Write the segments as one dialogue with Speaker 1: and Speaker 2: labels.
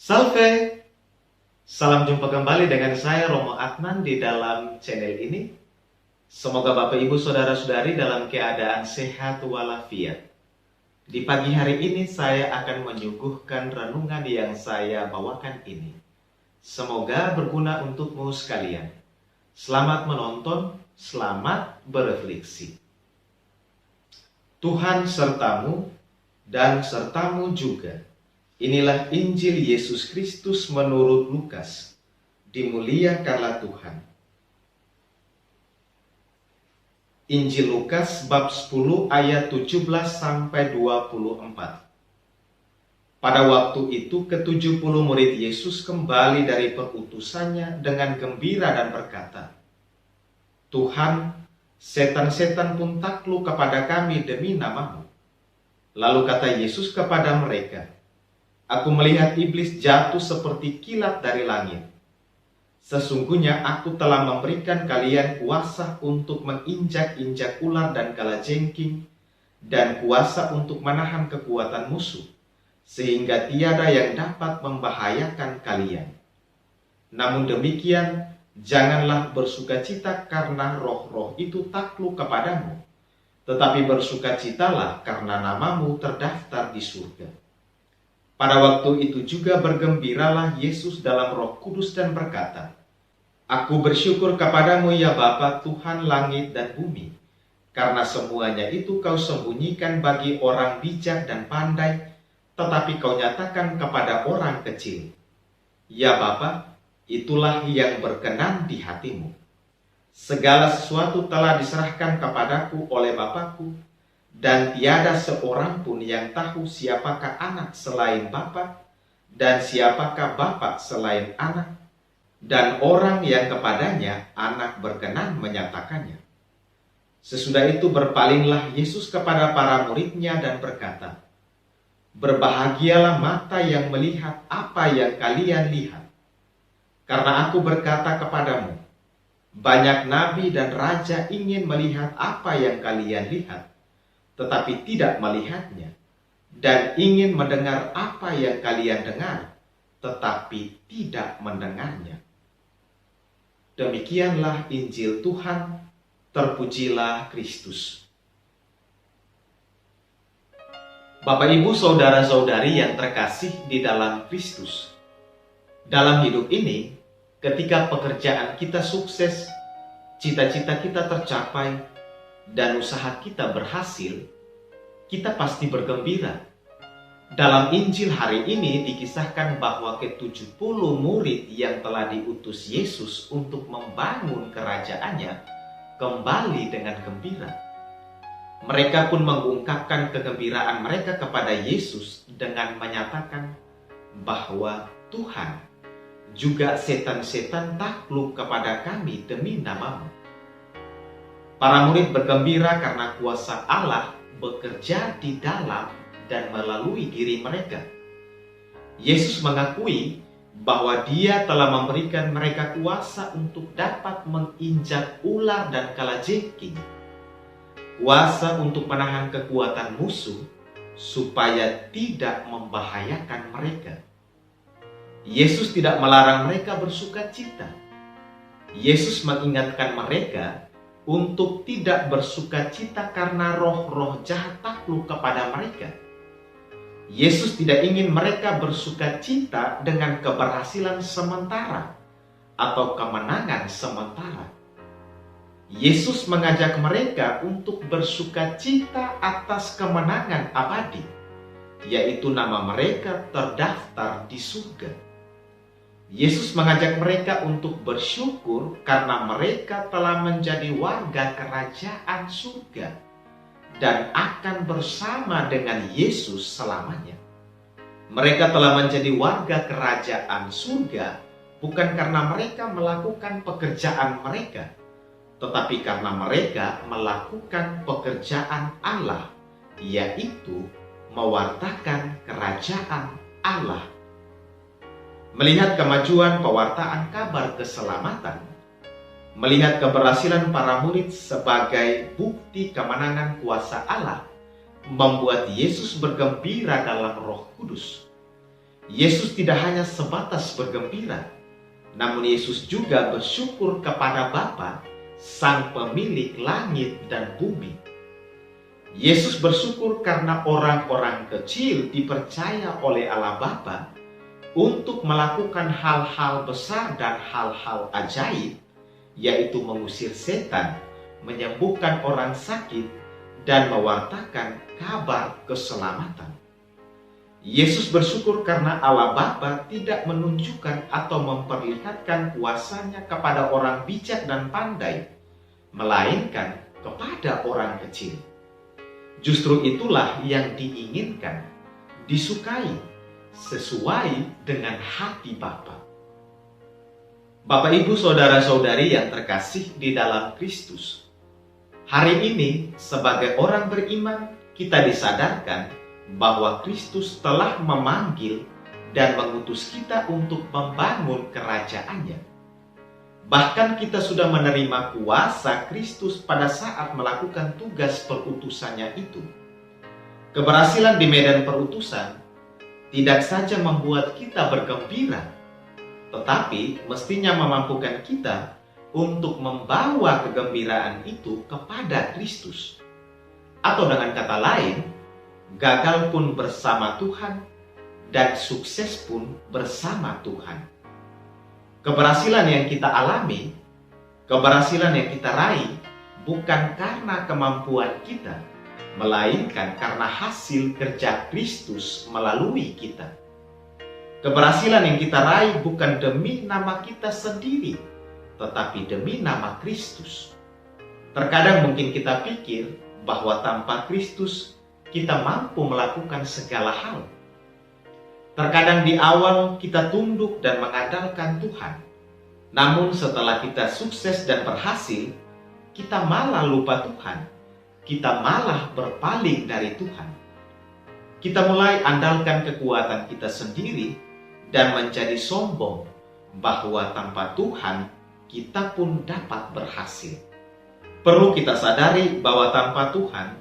Speaker 1: Salve, salam jumpa kembali dengan saya Romo Adnan di dalam channel ini. Semoga Bapak Ibu Saudara-saudari dalam keadaan sehat walafiat. Di pagi hari ini saya akan menyuguhkan renungan yang saya bawakan ini. Semoga berguna untukmu sekalian. Selamat menonton, selamat berefleksi. Tuhan sertamu dan sertamu juga. Inilah Injil Yesus Kristus menurut Lukas. Dimuliakanlah Tuhan. Injil Lukas bab 10 ayat 17 sampai 24. Pada waktu itu ke-70 murid Yesus kembali dari perutusannya dengan gembira dan berkata, "Tuhan, setan-setan pun takluk kepada kami demi nama-Mu." Lalu kata Yesus kepada mereka, "Aku melihat iblis jatuh seperti kilat dari langit. Sesungguhnya aku telah memberikan kalian kuasa untuk menginjak-injak ular dan kalajengking, dan kuasa untuk menahan kekuatan musuh, sehingga tiada yang dapat membahayakan kalian. Namun demikian, janganlah bersukacita karena roh-roh itu takluk kepadamu, tetapi bersukacitalah karena namamu terdaftar di surga." Pada waktu itu juga bergembiralah Yesus dalam Roh Kudus dan berkata, "Aku bersyukur kepadamu ya Bapa, Tuhan langit dan bumi, karena semuanya itu kau sembunyikan bagi orang bijak dan pandai, tetapi kau nyatakan kepada orang kecil. Ya Bapa, itulah yang berkenan di hatimu. Segala sesuatu telah diserahkan kepadaku oleh Bapakku, dan tiada seorang pun yang tahu siapakah anak selain Bapa, dan siapakah Bapa selain anak, dan orang yang kepadanya anak berkenan menyatakannya." Sesudah itu berpalinglah Yesus kepada para muridnya dan berkata, "Berbahagialah mata yang melihat apa yang kalian lihat. Karena aku berkata kepadamu, banyak nabi dan raja ingin melihat apa yang kalian lihat, tetapi tidak melihatnya, dan ingin mendengar apa yang kalian dengar, tetapi tidak mendengarnya." Demikianlah Injil Tuhan, terpujilah Kristus. Bapak Ibu Saudara-saudari yang terkasih di dalam Kristus, dalam hidup ini, ketika pekerjaan kita sukses, cita-cita kita tercapai, dan usaha kita berhasil, kita pasti bergembira. Dalam Injil hari ini dikisahkan bahwa ke-70 murid yang telah diutus Yesus untuk membangun kerajaannya kembali dengan gembira. Mereka pun mengungkapkan kegembiraan mereka kepada Yesus dengan menyatakan bahwa Tuhan, juga setan-setan takluk kepada kami demi nama-Mu. Para murid bergembira karena kuasa Allah bekerja di dalam dan melalui diri mereka. Yesus mengakui bahwa Dia telah memberikan mereka kuasa untuk dapat menginjak ular dan kalajengking, kuasa untuk menahan kekuatan musuh supaya tidak membahayakan mereka. Yesus tidak melarang mereka bersukacita. Yesus mengingatkan mereka untuk tidak bersukacita karena roh-roh jahat takluk kepada mereka. Yesus tidak ingin mereka bersukacita dengan keberhasilan sementara atau kemenangan sementara. Yesus mengajak mereka untuk bersukacita atas kemenangan abadi, yaitu nama mereka terdaftar di surga. Yesus mengajak mereka untuk bersyukur karena mereka telah menjadi warga kerajaan surga dan akan bersama dengan Yesus selamanya. Mereka telah menjadi warga kerajaan surga bukan karena mereka melakukan pekerjaan mereka, tetapi karena mereka melakukan pekerjaan Allah, yaitu mewartakan kerajaan Allah. Melihat kemajuan pewartaan kabar keselamatan, melihat keberhasilan para murid sebagai bukti kemenangan kuasa Allah, membuat Yesus bergembira dalam Roh Kudus. Yesus tidak hanya sebatas bergembira, namun Yesus juga bersyukur kepada Bapa, Sang Pemilik langit dan bumi. Yesus bersyukur karena orang-orang kecil dipercaya oleh Allah Bapa untuk melakukan hal-hal besar dan hal-hal ajaib, yaitu mengusir setan, menyembuhkan orang sakit, dan mewartakan kabar keselamatan. Yesus bersyukur karena Allah Bapa tidak menunjukkan atau memperlihatkan kuasanya kepada orang bijak dan pandai, melainkan kepada orang kecil. Justru itulah yang diinginkan, disukai, sesuai dengan hati Bapa. Bapak, Ibu, saudara-saudari yang terkasih di dalam Kristus, hari ini sebagai orang beriman kita disadarkan bahwa Kristus telah memanggil dan mengutus kita untuk membangun kerajaannya. Bahkan kita sudah menerima kuasa Kristus pada saat melakukan tugas perutusannya itu. Keberhasilan di medan perutusan tidak saja membuat kita bergembira, tetapi mestinya memampukan kita untuk membawa kegembiraan itu kepada Kristus. Atau dengan kata lain, gagal pun bersama Tuhan dan sukses pun bersama Tuhan. Keberhasilan yang kita alami, keberhasilan yang kita raih bukan karena kemampuan kita, melainkan karena hasil kerja Kristus melalui kita. Keberhasilan yang kita raih bukan demi nama kita sendiri, tetapi demi nama Kristus. Terkadang mungkin kita pikir bahwa tanpa Kristus kita mampu melakukan segala hal. Terkadang di awal kita tunduk dan mengandalkan Tuhan. Namun setelah kita sukses dan berhasil, kita malah lupa Tuhan. Kita malah berpaling dari Tuhan. Kita mulai andalkan kekuatan kita sendiri dan menjadi sombong bahwa tanpa Tuhan kita pun dapat berhasil. Perlu kita sadari bahwa tanpa Tuhan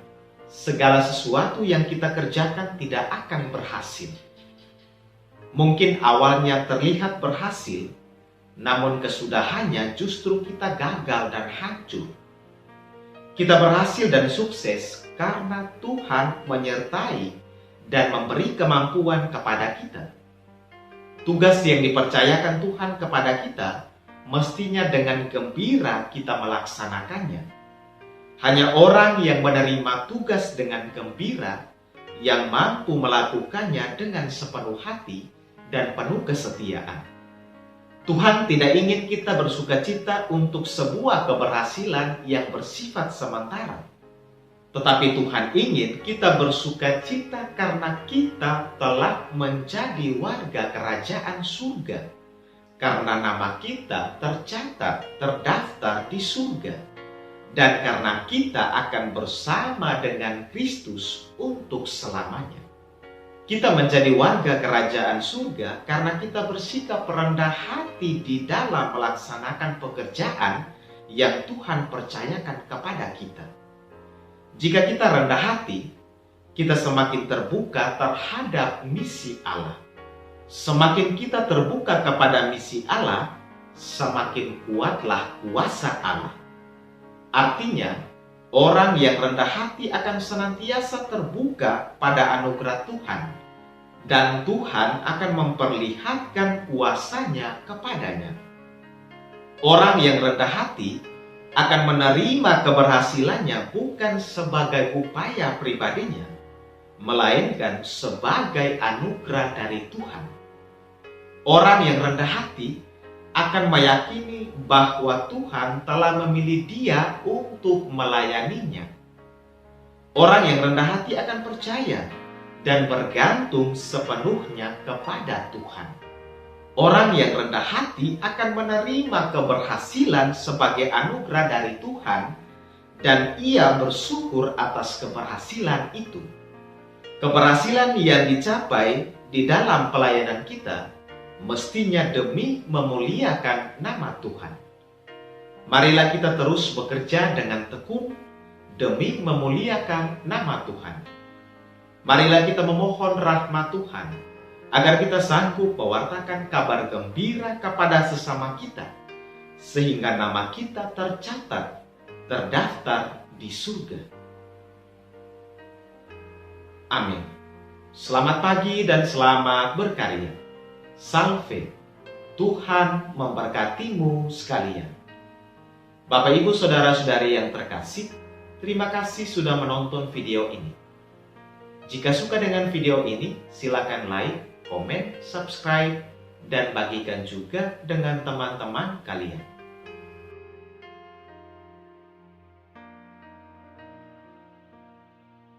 Speaker 1: segala sesuatu yang kita kerjakan tidak akan berhasil. Mungkin awalnya terlihat berhasil, namun kesudahannya justru kita gagal dan hancur. Kita berhasil dan sukses karena Tuhan menyertai dan memberi kemampuan kepada kita. Tugas yang dipercayakan Tuhan kepada kita mestinya dengan gembira kita melaksanakannya. Hanya orang yang menerima tugas dengan gembira yang mampu melakukannya dengan sepenuh hati dan penuh kesetiaan. Tuhan tidak ingin kita bersukacita untuk sebuah keberhasilan yang bersifat sementara. Tetapi Tuhan ingin kita bersukacita karena kita telah menjadi warga kerajaan surga. Karena nama kita tercatat, terdaftar di surga. Dan karena kita akan bersama dengan Kristus untuk selamanya. Kita menjadi warga kerajaan surga karena kita bersikap rendah hati di dalam melaksanakan pekerjaan yang Tuhan percayakan kepada kita. Jika kita rendah hati, kita semakin terbuka terhadap misi Allah. Semakin kita terbuka kepada misi Allah, semakin kuatlah kuasa Allah. Artinya, orang yang rendah hati akan senantiasa terbuka pada anugerah Tuhan, dan Tuhan akan memperlihatkan kuasanya kepadanya. Orang yang rendah hati akan menerima keberhasilannya bukan sebagai upaya pribadinya, melainkan sebagai anugerah dari Tuhan. Orang yang rendah hati akan meyakini bahwa Tuhan telah memilih dia untuk melayaninya. Orang yang rendah hati akan percaya dan bergantung sepenuhnya kepada Tuhan. Orang yang rendah hati akan menerima keberhasilan sebagai anugerah dari Tuhan dan ia bersyukur atas keberhasilan itu. Keberhasilan yang dicapai di dalam pelayanan kita mestinya demi memuliakan nama Tuhan. Marilah kita terus bekerja dengan tekun demi memuliakan nama Tuhan. Marilah kita memohon rahmat Tuhan agar kita sanggup mewartakan kabar gembira kepada sesama kita, sehingga nama kita tercatat, terdaftar di surga. Amin. Selamat pagi dan selamat berkarya. Salve, Tuhan memberkatimu sekalian. Bapak, Ibu, Saudara-saudari yang terkasih, terima kasih sudah menonton video ini. Jika suka dengan video ini, silakan like, komen, subscribe, dan bagikan juga dengan teman-teman kalian.